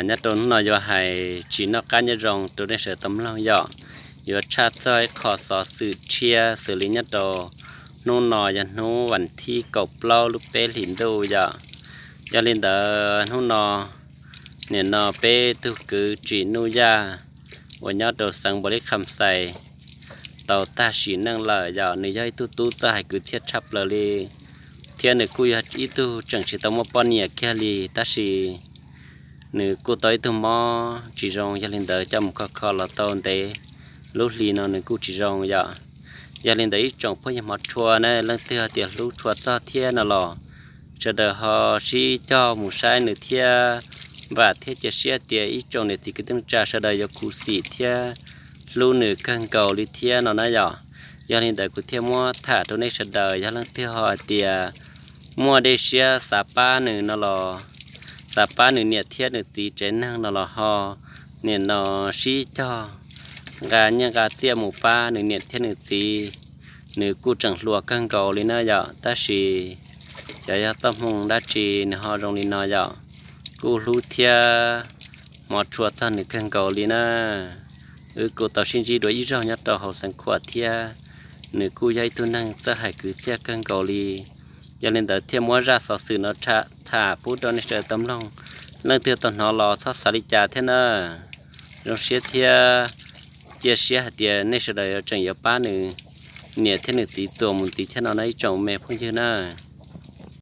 nhất trốn nó do hay chỉ nó cá nhất rong tôi đến sẽ tấm lòng dọ do cha chơi khó xóa sự chia xử lý nhất đồ nô nọ ya nôวันที่กบเล่าลูกเป้หินดูya lên đó nô nọเนี่ยนอเป้ตุคือจีนูยาวันยอดโดสังบริคำใส่เต่าตาสีนั่งเลยยาวในย่อยตู้จะให้กูเทียบชับเลยเทียนในกูยัดอีตู้จังสิต้องมาป้อนเนี่ยแค่ลีตาสีหนึ่งกูต่อยตัวมอจีรองยาลินเดอร์จำข้อละตอนเตลูกลีนอนหนึ่งกูจีรองยาลินเดอร์จงพ่อยมัดชัวนะเรื่องเตือเตียลูกชัวจ้าเทียนน่ะหรอจะเดอฮอชีจ้าหมูใช้หนึ่งเทียvà thếจะเสียเตียอีจงเนี่ยที่ก็ต้องจ่าเสดายกูสีเทียลูหนึ่งกันเก่าลิเทียนนะย่อยาลินเดกูเทียมัวถ่าตัวในเสดายาลังเทียหอเตียมัวเดเชียสาป้าหนึ่งนะหรอสาป้าหนึ่งเนี่ยเทียหนึ่งสีเจนนั่งนะหรอฮอเนี่ยนอชีจ้ากาเนี่ยกาเตียหมูป้าหนึ่งเนี่ยเทียหนึ่งสีหนึ่งกูจังหลัวกันเก่าลินะย่อตาชีจะต้องมงดัชีในฮอตรงลินะย่อกูรู้เทียหมอชัวท่านหนึ่งกันเกาหลีนะกูต่อชินจีโดยยี่ห้อยัดต่อเขาสังขวดเทียหนึ่งกูย้ายตัวนั่งจะให้คือเทียกันเกาหลีอย่าเล่นแต่เทียมัวราสอสื่อนอชะถ่าพูดตอนในเสือตำลองเรื่องเตือนตอนนอรอทอดสาริจาเทนะเราเสียเทียเจียเสียเตียในเสือจังยาป้าหนึ่งเนี่ยเทหนึ่งตีตัวมุนตีเทนเอาในจงแม่พูดเยอะนะ